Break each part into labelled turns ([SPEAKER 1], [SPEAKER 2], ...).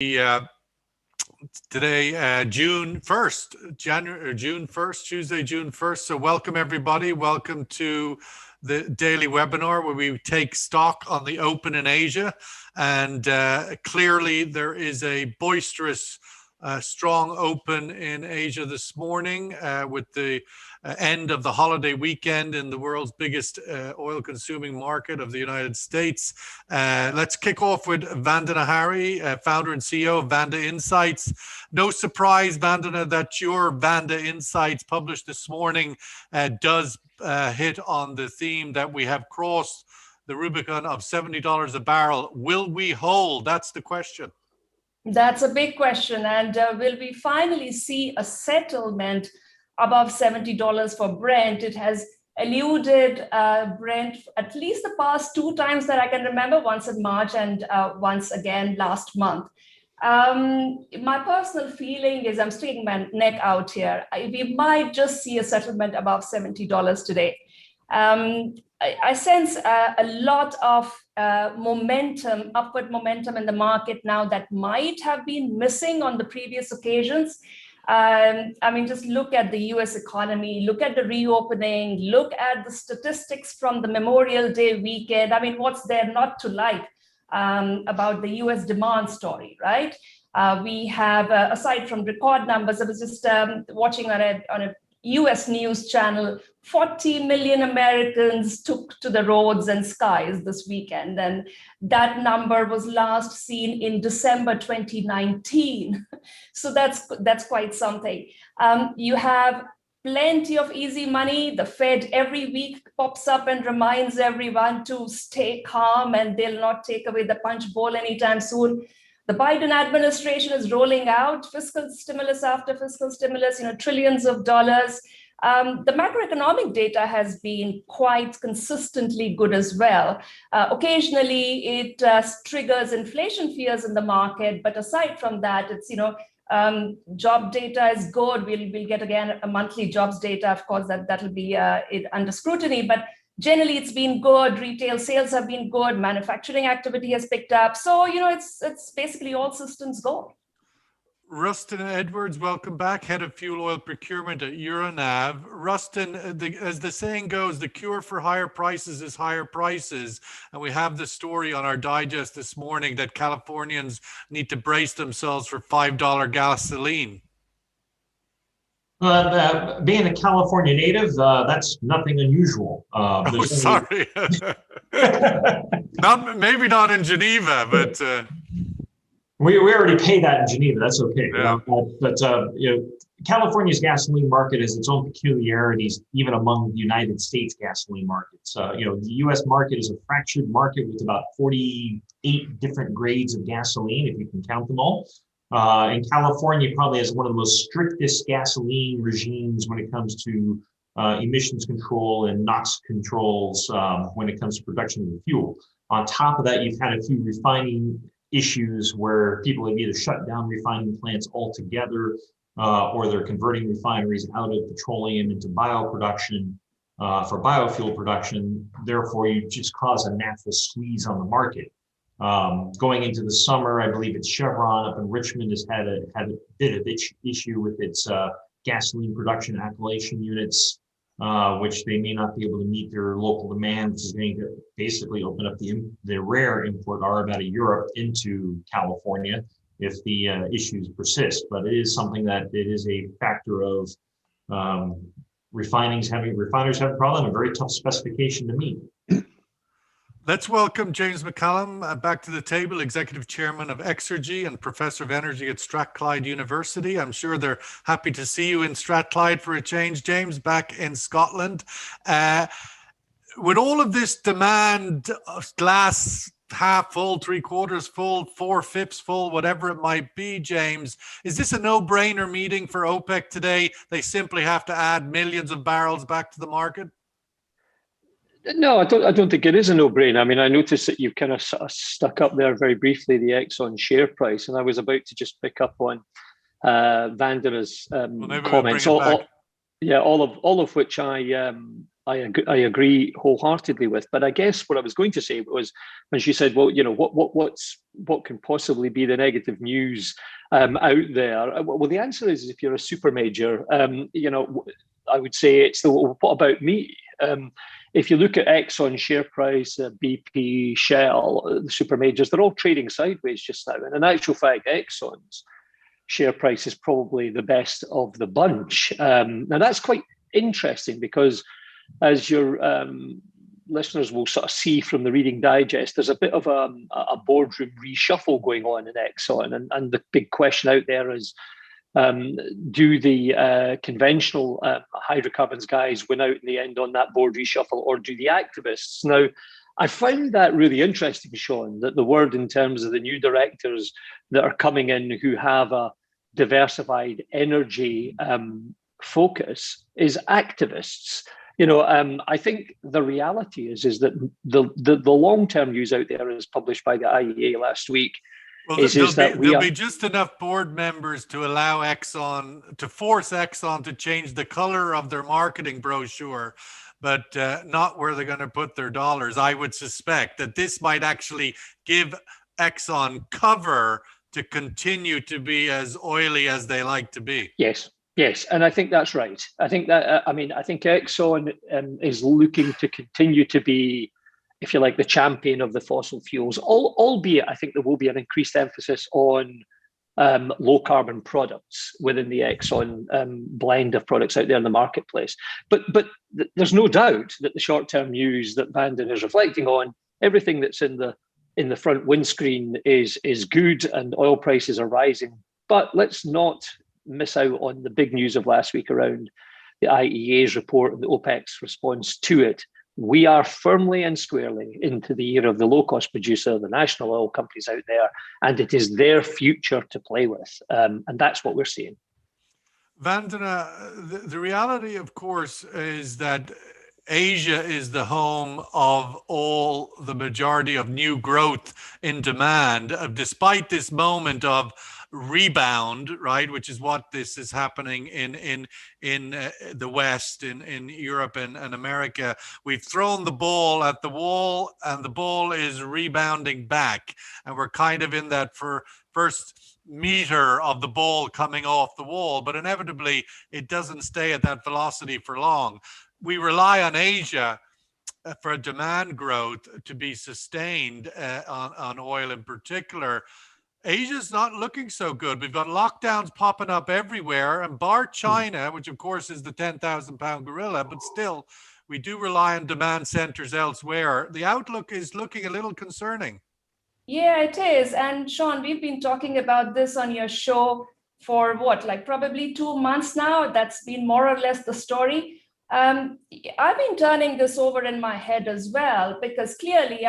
[SPEAKER 1] Today, June 1st, Tuesday, June 1st. So welcome everybody. Welcome to the daily webinar where we take stock on the open in Asia. And clearly there is a boisterous, strong open in Asia this morning with the end of the holiday weekend in the world's biggest oil consuming market of the United States. Let's kick off with Vandana Hari, founder and CEO of Vanda Insights. No surprise, Vandana, that your Vanda Insights published this morning does hit on the theme that we have crossed the Rubicon of $70 a barrel. Will we hold? That's the question.
[SPEAKER 2] That's a big question. And will we finally see a settlement above $70 for Brent? It has eluded Brent at least the past two times that I can remember, once in March and once again last month. My personal feeling is I'm sticking my neck out here. We might just see a settlement above $70 today. I sense a lot of momentum, upward momentum in the market now that might have been missing on the previous occasions. I mean, just look at the US economy, look at the reopening, look at the statistics from the Memorial Day weekend. I mean, what's there not to like about the US demand story, right? We have, aside from record numbers, I was just watching on a US news channel, 40 million Americans took to the roads and skies this weekend. And that number was last seen in December 2019. So that's quite something. You have plenty of easy money. The Fed every week pops up and reminds everyone to stay calm and they'll not take away the punch bowl anytime soon. The Biden administration is rolling out fiscal stimulus after fiscal stimulus, trillions of dollars. The macroeconomic data has been quite consistently good as well. Occasionally, it triggers inflation fears in the market, but aside from that, it's job data is good. We'll get again a monthly jobs data. Of course, that'll be under scrutiny, but generally, it's been good. Retail sales have been good. Manufacturing activity has picked up. So, it's basically all systems go.
[SPEAKER 1] Rustin Edwards, welcome back, head of fuel oil procurement at Euronav. Rustin, as the saying goes, the cure for higher prices is higher prices. And we have the story on our digest this morning that Californians need to brace themselves for $5 gasoline.
[SPEAKER 3] Being a California native, that's nothing unusual.
[SPEAKER 1] Sorry. Maybe not in Geneva, but...
[SPEAKER 3] We already pay that in Geneva. That's okay.
[SPEAKER 1] Yeah.
[SPEAKER 3] California's gasoline market has its own peculiarities, even among the United States gasoline markets. The U.S. market is a fractured market with about 48 different grades of gasoline, if you can count them all. And California probably has one of the most strictest gasoline regimes when it comes to emissions control and NOx controls when it comes to production of the fuel. On top of that, you've had a few refining issues where people have either shut down refining plants altogether or they're converting refineries out of petroleum into bioproduction for biofuel production. Therefore, you just cause a natural squeeze on the market. Going into the summer, I believe it's Chevron up in Richmond has had a bit of issue with its gasoline production alkylation units, which they may not be able to meet their local demand, which is going to basically open up the rare import arb out of Europe into California if the issues persist. But it is something that it is a factor of refiners having a problem, a very tough specification to meet.
[SPEAKER 1] Let's welcome James McCallum back to the table, Executive Chairman of Exergy and Professor of Energy at Strathclyde University. I'm sure they're happy to see you in Strathclyde for a change, James, back in Scotland. With all of this demand, glass half full, 3/4 full, 4/5 full, whatever it might be, James, is this a no-brainer meeting for OPEC today? They simply have to add millions of barrels back to the market?
[SPEAKER 4] No, I don't think it is a no-brainer. I mean, I noticed that you've kind of sort of stuck up there very briefly the Exxon share price, and I was about to just pick up on Vandana's comments. All of which I I agree wholeheartedly with. But I guess what I was going to say was when she said, "Well, what can possibly be the negative news out there?" Well, the answer is if you're a super major, I would say it's what about me? If you look at Exxon share price, BP, Shell, the super majors, they're all trading sideways just now. And in actual fact, Exxon's share price is probably the best of the bunch. Now that's quite interesting because, as your listeners will sort of see from the Reading Digest, there's a bit of a boardroom reshuffle going on in Exxon, and the big question out there is, do the conventional hydrocarbons guys win out in the end on that board reshuffle, or do the activists? Now, I found that really interesting, Sean, that the word in terms of the new directors that are coming in who have a diversified energy focus is activists. I think the reality is that the long-term news out there, as published by the IEA last week,
[SPEAKER 1] well, there'll be just enough board members to allow Exxon, to force Exxon to change the color of their marketing brochure, but not where they're going to put their dollars. I would suspect that this might actually give Exxon cover to continue to be as oily as they like to be.
[SPEAKER 4] Yes, and I think that's right. I think that I think Exxon is looking to continue to be, if you like, the champion of the fossil fuels, albeit I think there will be an increased emphasis on low carbon products within the Exxon blend of products out there in the marketplace. But there's no doubt that the short-term news that Vanden is reflecting on, everything that's in the front windscreen is good, and oil prices are rising. But let's not miss out on the big news of last week around the IEA's report and the OPEC's response to it. We are firmly and squarely into the era of the low-cost producer, the national oil companies out there, and it is their future to play with. And that's what we're seeing.
[SPEAKER 1] Vandana, the reality, of course, is that Asia is the home of the majority of new growth in demand, despite this moment of rebound, right, which is what this is happening in the West, in Europe and America. We've thrown the ball at the wall, and the ball is rebounding back, and we're kind of in that first meter of the ball coming off the wall, but inevitably it doesn't stay at that velocity for long. We rely on Asia for demand growth to be sustained on oil in particular. Asia's not looking so good. We've got lockdowns popping up everywhere, and bar China, which of course is the 10,000-pound gorilla, but still we do rely on demand centers elsewhere. The outlook is looking a little concerning.
[SPEAKER 2] Yeah, it is. And Sean, we've been talking about this on your show for probably 2 months now. That's been more or less the story. I've been turning this over in my head as well, because clearly,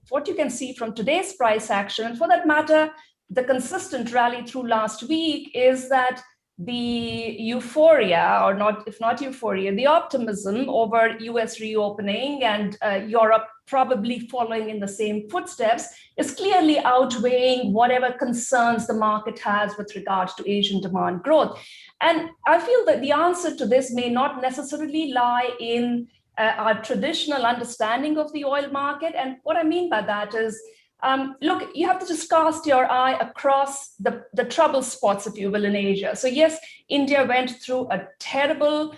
[SPEAKER 2] what you can see from today's price action, and for that matter, the consistent rally through last week, is that the euphoria, or not, if not euphoria, the optimism over US reopening and Europe probably following in the same footsteps is clearly outweighing whatever concerns the market has with regard to Asian demand growth. And I feel that the answer to this may not necessarily lie in our traditional understanding of the oil market. And what I mean by that is, look, you have to just cast your eye across the trouble spots, if you will, in Asia. So yes, India went through a terrible,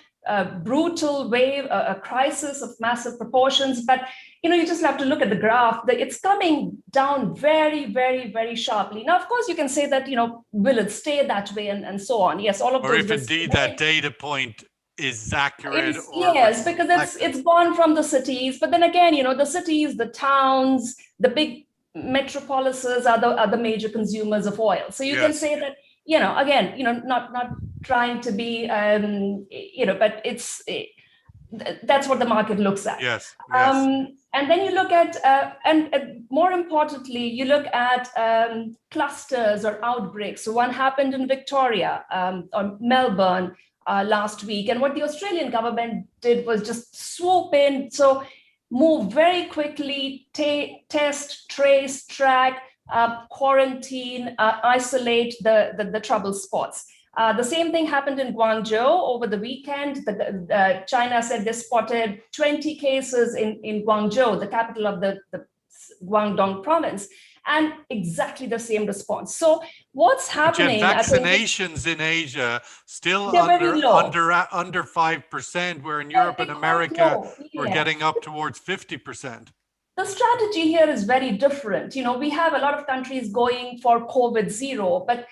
[SPEAKER 2] brutal wave, a crisis of massive proportions. But you just have to look at the graph. It's coming down very, very, very sharply. Now, of course, you can say that, will it stay that way and so on? Yes, all of those.
[SPEAKER 1] Or if indeed that data point is accurate.
[SPEAKER 2] Yes, because it's gone from the cities. But then again, the cities, the towns, the big metropolises are the major consumers of oil. So you can say that, again, not trying to be, but that's what the market looks at.
[SPEAKER 1] Yes.
[SPEAKER 2] And then you look at, and more importantly, you look at clusters or outbreaks. So one happened in Victoria or Melbourne last week. And what the Australian government did was just swoop in. So move very quickly, test, trace, track, quarantine, isolate the trouble spots. The same thing happened in Guangzhou over the weekend. China said they spotted 20 cases in Guangzhou, the capital of the Guangdong province, and exactly the same response. So what's happening?
[SPEAKER 1] Yet vaccinations in Asia still under 5%, where in Europe and America we're getting up towards 50%.
[SPEAKER 2] The strategy here is very different. We have a lot of countries going for COVID zero, but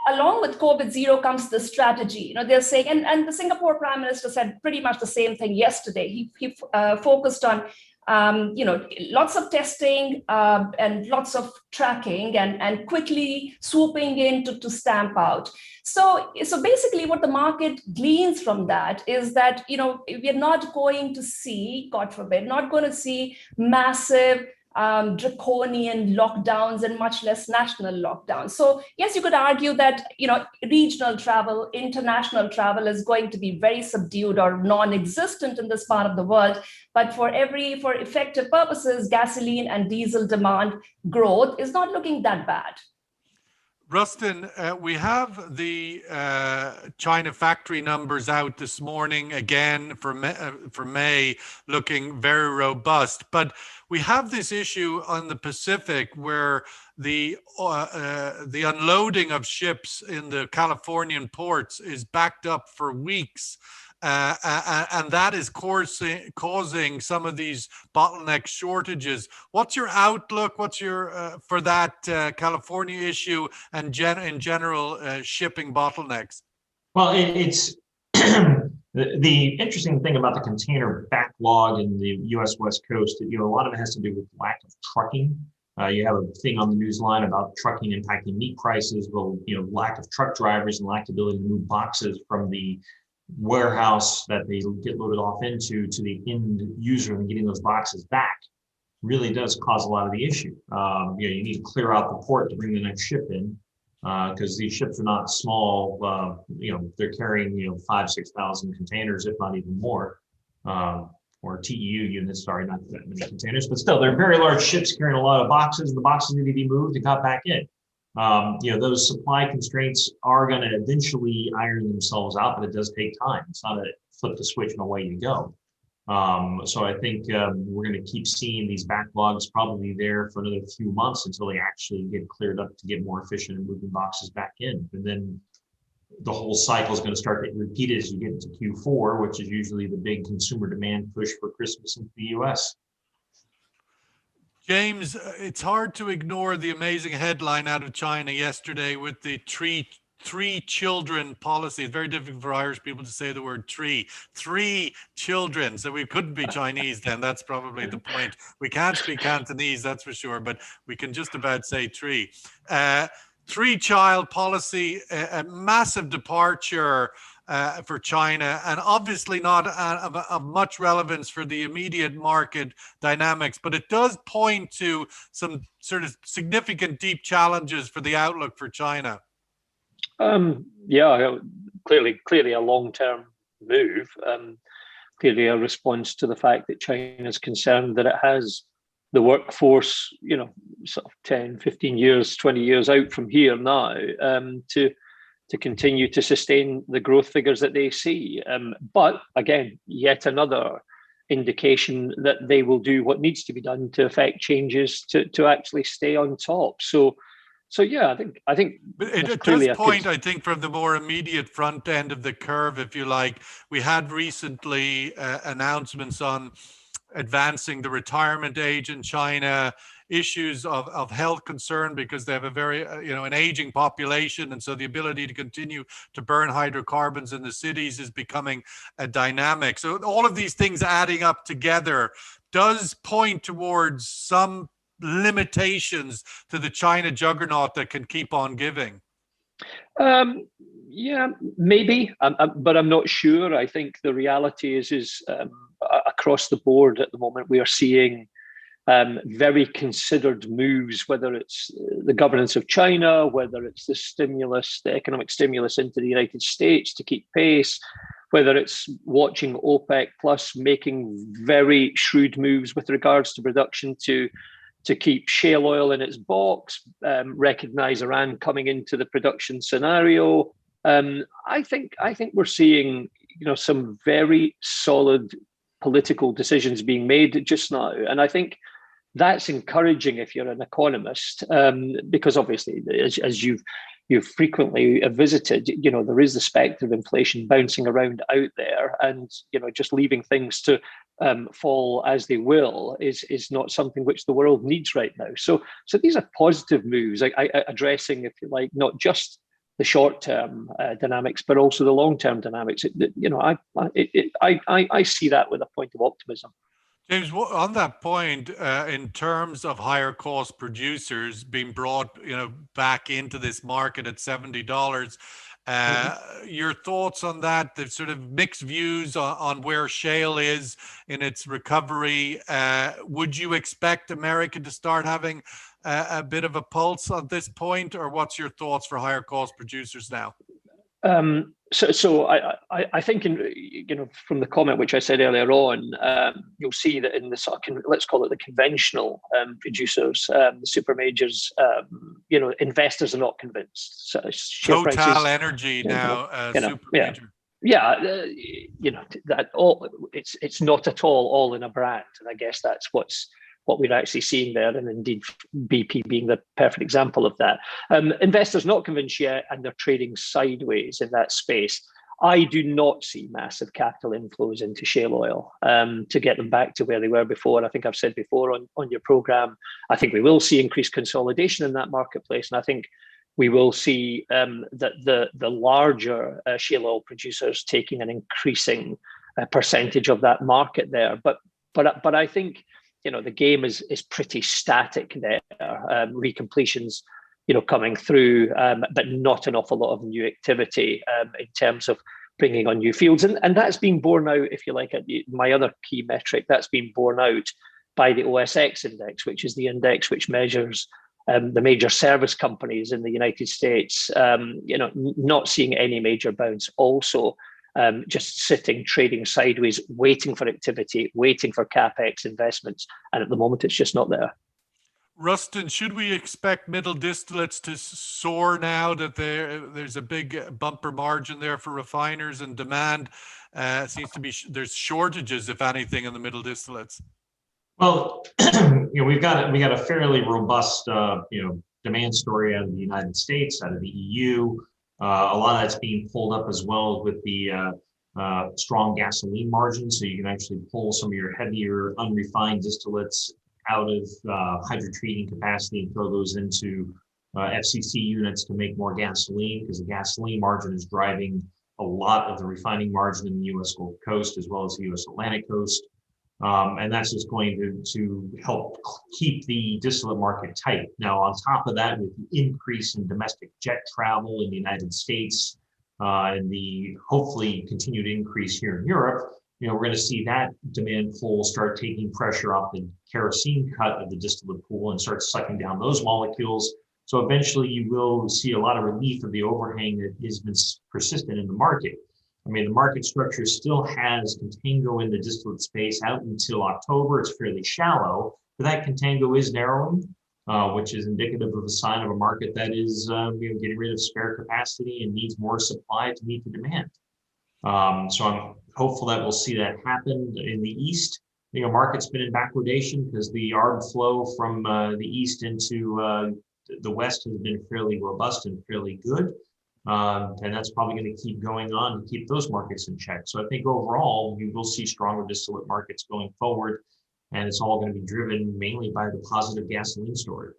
[SPEAKER 2] along with COVID zero comes the strategy. They're saying, and the Singapore Prime Minister said pretty much the same thing yesterday. He focused on lots of testing and lots of tracking and quickly swooping in to stamp out. So basically what the market gleans from that is that, we're not going to see, God forbid, not going to see massive draconian lockdowns and much less national lockdowns. So yes, you could argue that regional travel, international travel is going to be very subdued or non-existent in this part of the world. But for effective purposes, gasoline and diesel demand growth is not looking that bad.
[SPEAKER 1] Rustin, we have the China factory numbers out this morning again for May, looking very robust. But we have this issue on the Pacific where the unloading of ships in the Californian ports is backed up for weeks. And that is causing some of these bottleneck shortages. What's your outlook? What's your for that California issue and in general shipping bottlenecks?
[SPEAKER 3] Well, it's the interesting thing about the container backlog in the U.S. West Coast. A lot of it has to do with lack of trucking. You have a thing on the news line about trucking impacting meat prices. Well, lack of truck drivers and lack of ability to move boxes from the warehouse that they get loaded off into to the end user and getting those boxes back really does cause a lot of the issue. You need to clear out the port to bring the next ship in because these ships are not small. They're carrying 5,000-6,000 containers, if not even more, or TEU units. Sorry, not that many containers, but still, they're very large ships carrying a lot of boxes. And the boxes need to be moved and got back in. Those supply constraints are going to eventually iron themselves out, but it does take time. It's not a flip the switch and away you go. So I think we're going to keep seeing these backlogs probably there for another few months until they actually get cleared up to get more efficient in moving boxes back in. And then the whole cycle is going to start getting repeated as you get into Q4, which is usually the big consumer demand push for Christmas into the U.S.
[SPEAKER 1] James, it's hard to ignore the amazing headline out of China yesterday with the three children policy. It's very difficult for Irish people to say the word three children. So we couldn't be Chinese then. That's probably the point. We can't speak Cantonese, that's for sure, but we can just about say three. Three-child policy, a massive departure for China, and obviously not of much relevance for the immediate market dynamics, but it does point to some sort of significant deep challenges for the outlook for China.
[SPEAKER 4] Clearly a long-term move. Clearly a response to the fact that China is concerned that it has the workforce, sort of 10, 15 years, 20 years out from here now, to continue to sustain the growth figures that they see. But again, yet another indication that they will do what needs to be done to affect changes to actually stay on top. So yeah, I think.
[SPEAKER 1] But it does point, I think, from the more immediate front end of the curve, if you like. We had recently announcements on advancing the retirement age in China, issues of health concern because they have a very, an aging population. And so the ability to continue to burn hydrocarbons in the cities is becoming a dynamic. So all of these things adding up together does point towards some limitations to the China juggernaut that can keep on giving.
[SPEAKER 4] Yeah, maybe, but I'm not sure. I think the reality is across the board at the moment, we are seeing very considered moves, whether it's the governance of China, whether it's the economic stimulus into the United States to keep pace, whether it's watching OPEC Plus making very shrewd moves with regards to production to keep shale oil in its box, recognize Iran coming into the production scenario, I think we're seeing, some very solid political decisions being made just now, and I think that's encouraging if you're an economist, because obviously, as you've frequently visited, there is the spectre of inflation bouncing around out there, and just leaving things to fall as they will is not something which the world needs right now. So these are positive moves, addressing, if you like, not just the short-term dynamics, but also the long-term dynamics. I see that with a point of optimism.
[SPEAKER 1] James, on that point, in terms of higher cost producers being brought, back into this market at $70, your thoughts on that? The sort of mixed views on where shale is in its recovery. Would you expect America to start having a bit of a pulse at this point, or what's your thoughts for higher cost producers now?
[SPEAKER 4] So I think, from the comment which I said earlier on, you'll see that in the let's call it the conventional producers, the super majors, investors are not convinced. So
[SPEAKER 1] Total Energy now, super major.
[SPEAKER 4] Yeah, that all it's not at all in a brand, and I guess that's what we're actually seeing there, and indeed BP being the perfect example of that. Investors not convinced yet, and they're trading sideways in that space. I do not see massive capital inflows into shale oil to get them back to where they were before. I think I've said before on your program, I think we will see increased consolidation in that marketplace, and I think we will see that the larger shale oil producers taking an increasing percentage of that market there. But I think, the game is pretty static there. Recompletions, coming through, but not an awful lot of new activity in terms of bringing on new fields. And that's been borne out, if you like, at my other key metric, that's been borne out by the OSX index, which is the index which measures the major service companies in the United States, not seeing any major bounce. Also, just sitting, trading sideways, waiting for activity, waiting for CapEx investments. And at the moment, it's just not there.
[SPEAKER 1] Rustin, should we expect middle distillates to soar now that there's a big bumper margin there for refiners, and demand seems to be, there's shortages, if anything, in the middle distillates?
[SPEAKER 3] Well, we got a fairly robust, demand story out of the United States, out of the EU. A lot of that's being pulled up as well with the strong gasoline margin. So you can actually pull some of your heavier unrefined distillates out of hydrotreating capacity and throw those into FCC units to make more gasoline, because the gasoline margin is driving a lot of the refining margin in the U.S. Gulf Coast as well as the U.S. Atlantic Coast. And that's just going to help keep the distillate market tight. Now, on top of that, with the increase in domestic jet travel in the United States and the hopefully continued increase here in Europe, we're going to see that demand pull start taking pressure off the kerosene cut of the distillate pool and start sucking down those molecules. So eventually you will see a lot of relief of the overhang that has been persistent in the market. I mean, the market structure still has contango in the distillate space out until October. It's fairly shallow, but that contango is narrowing, which is indicative of a sign of a market that is getting rid of spare capacity and needs more supply to meet the demand. So I'm hopeful that we'll see that happen in the East. Market's been in backwardation because the arb flow from the East into the West has been fairly robust and fairly good. And that's probably going to keep going on to keep those markets in check. So I think overall, you will see stronger distillate markets going forward, and it's all going to be driven mainly by the positive gasoline story.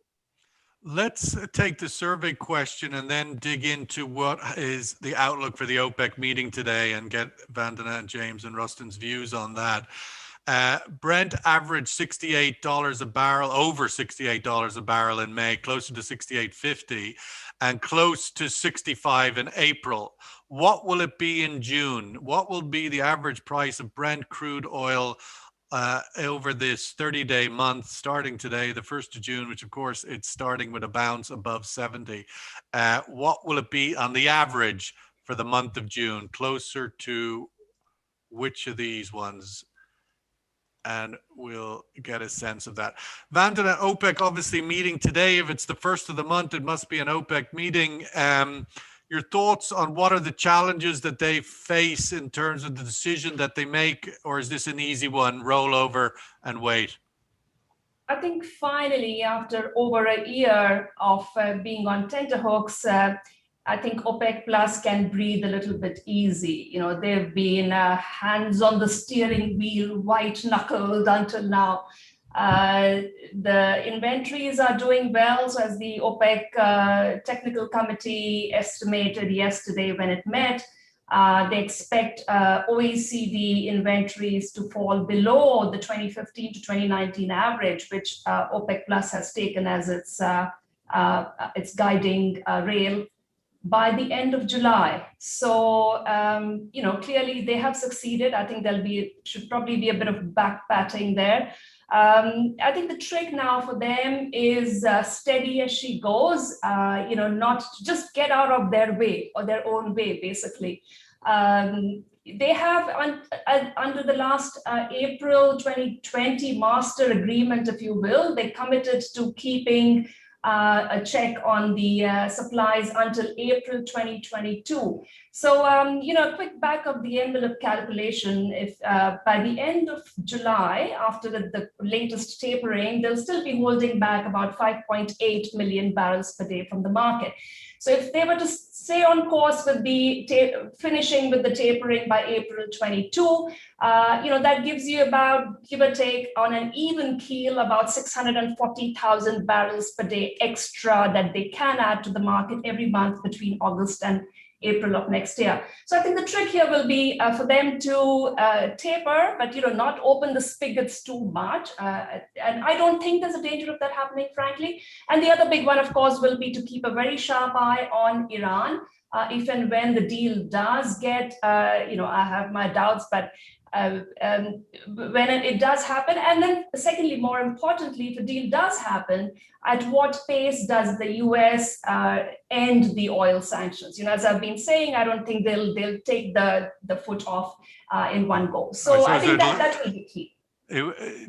[SPEAKER 1] Let's take the survey question and then dig into what is the outlook for the OPEC meeting today and get Vandana and James and Rustin's views on that. Brent averaged $68 a barrel, over $68 a barrel in May, closer to $68.50, and close to $65 in April. What will it be in June? What will be the average price of Brent crude oil over this 30-day month starting today, the 1st of June, which of course it's starting with a bounce above 70. What will it be on the average for the month of June? Closer to which of these ones? And we'll get a sense of that. Vandana, OPEC obviously meeting today. If it's the 1st of the month, it must be an OPEC meeting. Your thoughts on what are the challenges that they face in terms of the decision that they make, or is this an easy one, roll over and wait?
[SPEAKER 2] I think finally, after over a year of being on tenterhooks, I think OPEC Plus can breathe a little bit easy. You know, they've been hands on the steering wheel, white knuckled until now. The inventories are doing well. So as the OPEC technical committee estimated yesterday when it met, they expect OECD inventories to fall below the 2015 to 2019 average, which OPEC Plus has taken as its guiding rail by the end of July. So, you know, clearly they have succeeded. I think should probably be a bit of back patting there. I think the trick now for them is steady as she goes, you know, not to just get out of their way or their own way, basically. They have, under the last April 2020 master agreement, if you will, they committed to keeping a check on the supplies until April 2022. So, you know, a quick back of the envelope calculation, if by the end of July, after the latest tapering, they'll still be holding back about 5.8 million barrels per day from the market. So if they were to stay on course with the finishing with the tapering by April 22, you know, that gives you about, give or take, on an even keel, about 640,000 barrels per day extra that they can add to the market every month between August and April of next year. So I think the trick here will be for them to taper, but, you know, not open the spigots too much. And I don't think there's a danger of that happening, frankly. And the other big one, of course, will be to keep a very sharp eye on Iran. If and when the deal does get, you know, I have my doubts, but when it does happen, and then secondly, more importantly, if a deal does happen, at what pace does the US end the oil sanctions? You know, as I've been saying, I don't think they'll take the foot off in one go. So I think that will be key.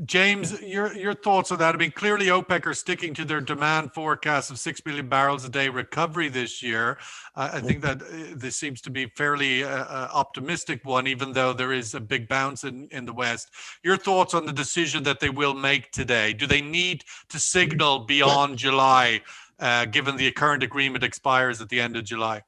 [SPEAKER 1] James, your thoughts on that? I mean, clearly OPEC are sticking to their demand forecast of 6 million barrels a day recovery this year. I think that this seems to be fairly optimistic one, even though there is a big bounce in the West. Your thoughts on the decision that they will make today? Do they need to signal beyond July, given the current agreement expires at the end of July?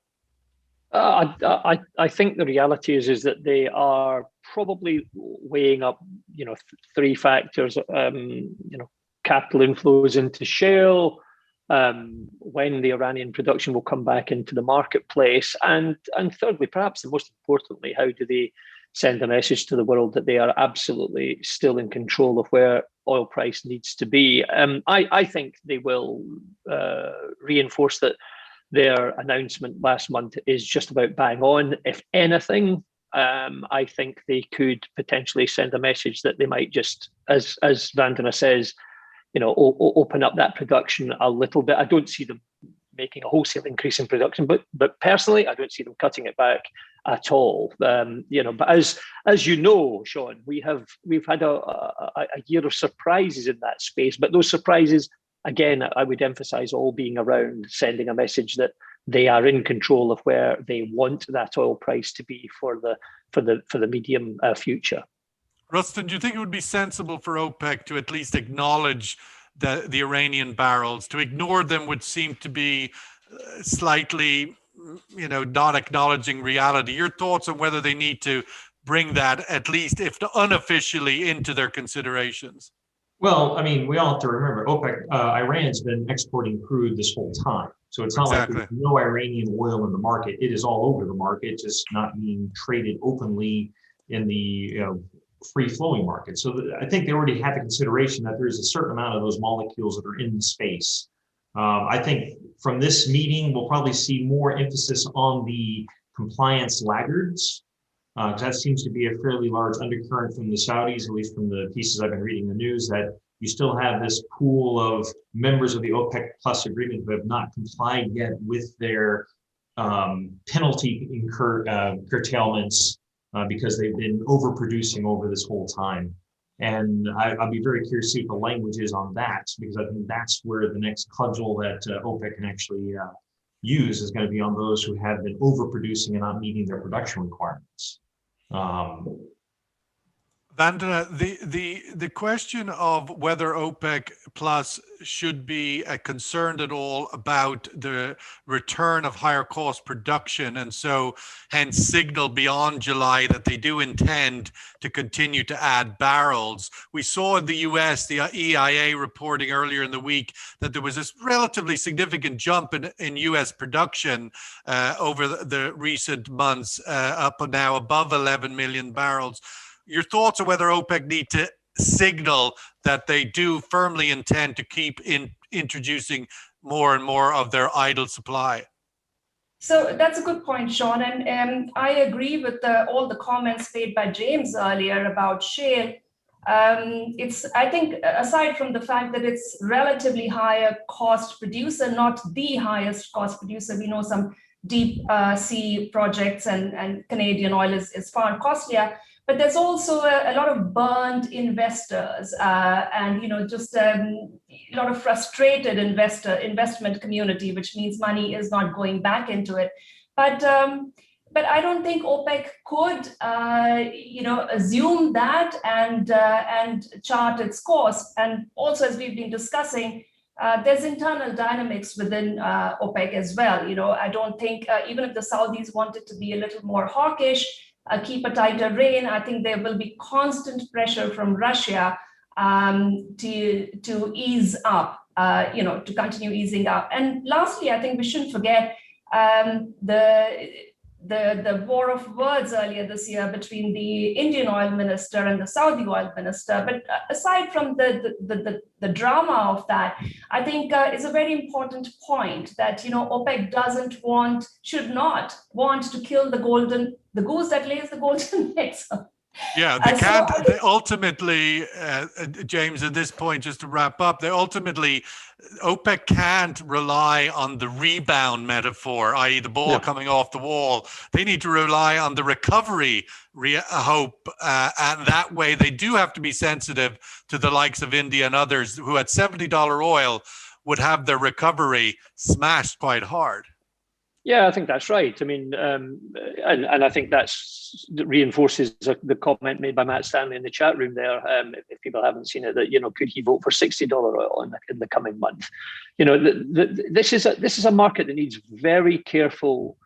[SPEAKER 4] I think the reality is that they are probably weighing up, you know, three factors. You know, capital inflows into shale, when the Iranian production will come back into the marketplace, and thirdly, perhaps the most importantly, how do they send a message to the world that they are absolutely still in control of where oil price needs to be? I think they will reinforce that their announcement last month is just about bang on. If anything, I think they could potentially send a message that they might just, as Vandana says, you know, open up that production a little bit. I don't see them making a wholesale increase in production, but personally, I don't see them cutting it back at all. You know, but as you know, Sean, we've had a year of surprises in that space, but those surprises, again, I would emphasize all being around sending a message that they are in control of where they want that oil price to be for the medium future.
[SPEAKER 1] Rustin, do you think it would be sensible for OPEC to at least acknowledge the Iranian barrels? To ignore them would seem to be slightly, you know, not acknowledging reality. Your thoughts on whether they need to bring that, at least if unofficially, into their considerations?
[SPEAKER 3] Well, I mean, we all have to remember OPEC, Iran's been exporting crude this whole time. So it's not like there's no Iranian oil in the market. It is all over the market, just not being traded openly in the free flowing market. So I think they already have the consideration that there's a certain amount of those molecules that are in space. I think from this meeting, we'll probably see more emphasis on the compliance laggards. Because that seems to be a fairly large undercurrent from the Saudis, at least from the pieces I've been reading in the news, that you still have this pool of members of the OPEC Plus agreement who have not complied yet with their penalty curtailments because they've been overproducing over this whole time. And I'll be very curious to see what the language is on that, because I think that's where the next cudgel that OPEC can actually use is going to be on those who have been overproducing and not meeting their production requirements.
[SPEAKER 1] Vandana, the question of whether OPEC Plus should be concerned at all about the return of higher cost production, and so hence signal beyond July that they do intend to continue to add barrels. We saw in the US, the EIA reporting earlier in the week that there was this relatively significant jump in US production over the recent months, up and now above 11 million barrels. Your thoughts on whether OPEC need to signal that they do firmly intend to keep introducing more and more of their idle supply?
[SPEAKER 2] So that's a good point, Sean. And I agree with all the comments made by James earlier about shale. I think, aside from the fact that it's relatively higher cost producer, not the highest cost producer, we know some deep sea projects and Canadian oil is far costlier. But there's also a lot of burned investors and just a lot of frustrated investment community, which means money is not going back into it. But I don't think OPEC could assume that and chart its course. And also, as we've been discussing, there's internal dynamics within OPEC as well. I don't think even if the Saudis wanted to be a little more hawkish, keep a tighter rein, I think there will be constant pressure from Russia to ease up, to continue easing up. And lastly, I think we shouldn't forget the war of words earlier this year between the Indian oil minister and the Saudi oil minister. But aside from the drama of that, I think it's a very important point that OPEC should not want to kill the goose that lays the golden eggs.
[SPEAKER 1] Yeah, they can't. They ultimately, James, at this point, just to wrap up, OPEC can't rely on the rebound metaphor, i.e. the ball coming off the wall. They need to rely on the recovery hope. And that way, they do have to be sensitive to the likes of India and others who at $70 oil would have their recovery smashed quite hard.
[SPEAKER 4] Yeah, I think that's right. I mean, and I think that reinforces the comment made by Matt Stanley in the chat room there. If people haven't seen it, that could he vote for $60 oil in the coming month? This is a market that needs very careful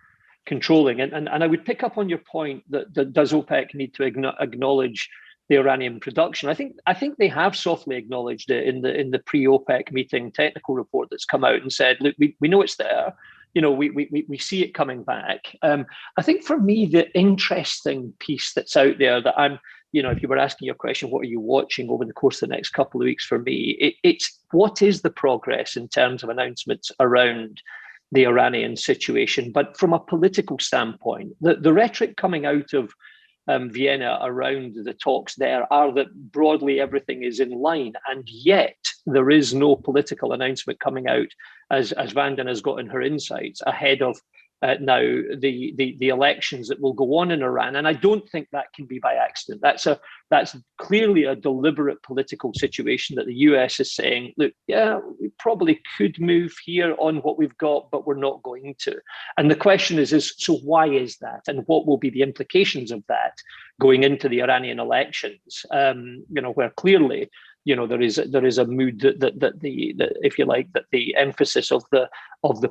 [SPEAKER 4] controlling. And I would pick up on your point that does OPEC need to acknowledge the Iranian production? I think they have softly acknowledged it in the pre-OPEC meeting technical report that's come out and said, look, we know it's there. We see it coming back. I think for me, the interesting piece that's out there that I'm, if you were asking your question, what are you watching over the course of the next couple of weeks for me? It's what is the progress in terms of announcements around the Iranian situation, but from a political standpoint, the rhetoric coming out of Vienna around the talks there are that broadly everything is in line, and yet there is no political announcement coming out, as Vandana has got in her insights, ahead of now the elections that will go on in Iran. And I don't think that can be by accident. That's clearly a deliberate political situation that the US is saying, look, yeah, we probably could move here on what we've got, but we're not going to. And the question is so why is that? And what will be the implications of that going into the Iranian elections? Where clearly, there is a mood that if you like, that the emphasis of the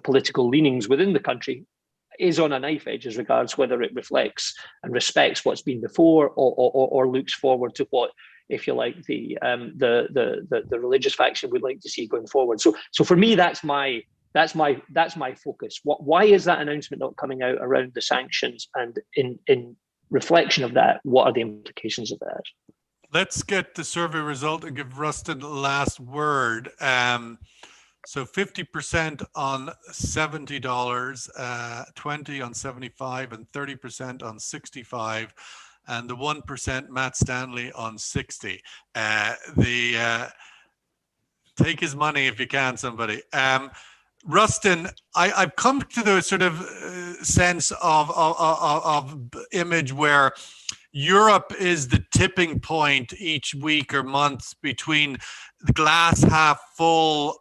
[SPEAKER 4] political leanings within the country is on a knife edge as regards whether it reflects and respects what's been before or looks forward to what, if you like, the religious faction would like to see going forward. So for me, that's my focus. Why is that announcement not coming out around the sanctions? And in reflection of that, what are the implications of that?
[SPEAKER 1] Let's get the survey result and give Rustin the last word. So 50% on $70, 20% on $75, and 30% on $65, and the 1% Matt Stanley on $60. Take his money if you can, somebody. Rustin, I've come to the sort of sense of image where Europe is the tipping point each week or month between the glass half full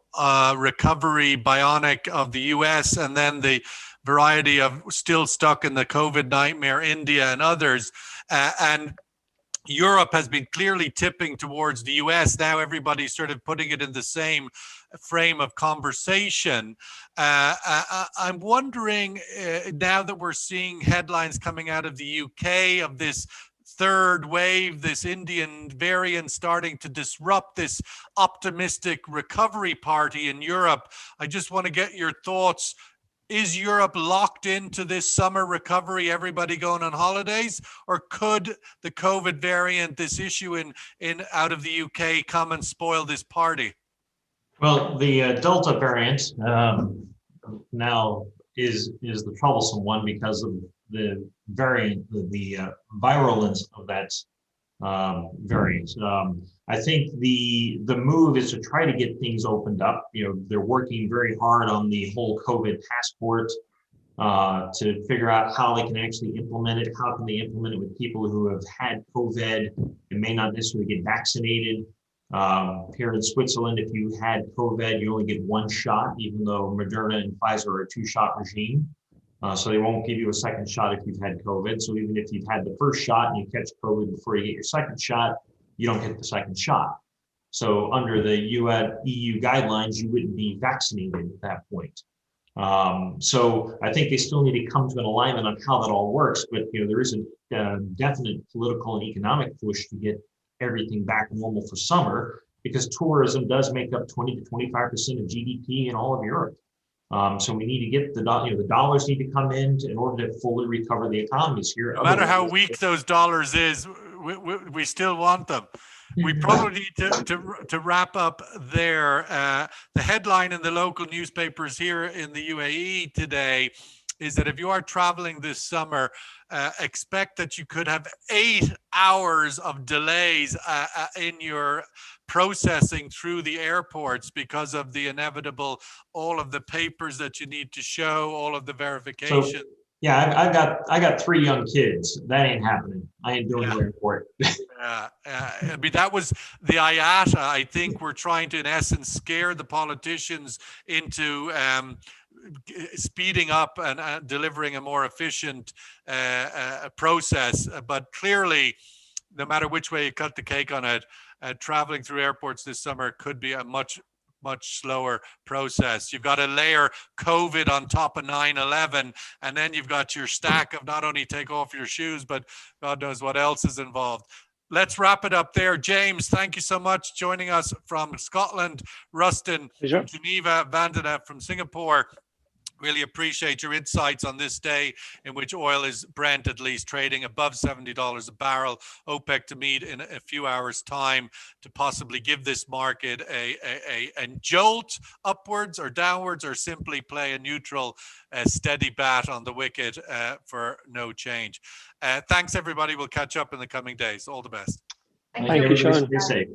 [SPEAKER 1] recovery bionic of the US, and then the variety of still stuck in the COVID nightmare, India and others. And Europe has been clearly tipping towards the US. Now everybody's sort of putting it in the same frame of conversation. I'm wondering, now that we're seeing headlines coming out of the UK of this third wave, this Indian variant starting to disrupt this optimistic recovery party in Europe, I just want to get your thoughts. Is Europe locked into this summer recovery, everybody going on holidays, or could the COVID variant, this issue in out of the UK, come and spoil this party?
[SPEAKER 3] Well, the Delta variant now is the troublesome one because of the variant, the virulence of that variant. I think the move is to try to get things opened up. You know, they're working very hard on the whole COVID passport to figure out how they can actually implement it. How can they implement it with people who have had COVID and may not necessarily get vaccinated? Here in Switzerland, if you had COVID, you only get one shot, even though Moderna and Pfizer are a 2-shot regime. So they won't give you a second shot if you've had COVID. So even if you've had the first shot and you catch COVID before you get your second shot, you don't get the second shot. So under the EU guidelines, you wouldn't be vaccinated at that point. So I think they still need to come to an alignment on how that all works. But you know, there is a definite political and economic push to get everything back normal for summer, because tourism does make up 20 to 25% of GDP in all of Europe. So we need to get the dollars need to come in order to fully recover the economies here.
[SPEAKER 1] No matter how weak those dollars is, we still want them. We probably need to wrap up there. The headline in the local newspapers here in the UAE today is that if you are traveling this summer, expect that you could have 8 hours of delays in your processing through the airports because of the inevitable, all of the papers that you need to show, all of the verification.
[SPEAKER 3] So, yeah, I got 3 young kids. That ain't happening. I ain't doing the airport.
[SPEAKER 1] I mean, that was the IATA. I think we're trying to, in essence, scare the politicians into speeding up and delivering a more efficient process. But clearly, no matter which way you cut the cake on it, traveling through airports this summer could be a much slower process. You've got to layer COVID on top of 9/11, and then you've got your stack of not only take off your shoes, but God knows what else is involved. Let's wrap it up there. James, thank you so much joining us from Scotland. Rustin from Geneva, Vandana from Singapore. Really appreciate your insights on this day in which oil is, Brent at least, trading above $70 a barrel. OPEC to meet in a few hours' time to possibly give this market a jolt upwards or downwards, or simply play a neutral, steady bat on the wicket for no change. Thanks, everybody. We'll catch up in the coming days. All the best.
[SPEAKER 2] Thank you.
[SPEAKER 4] Sean.
[SPEAKER 3] Stay safe.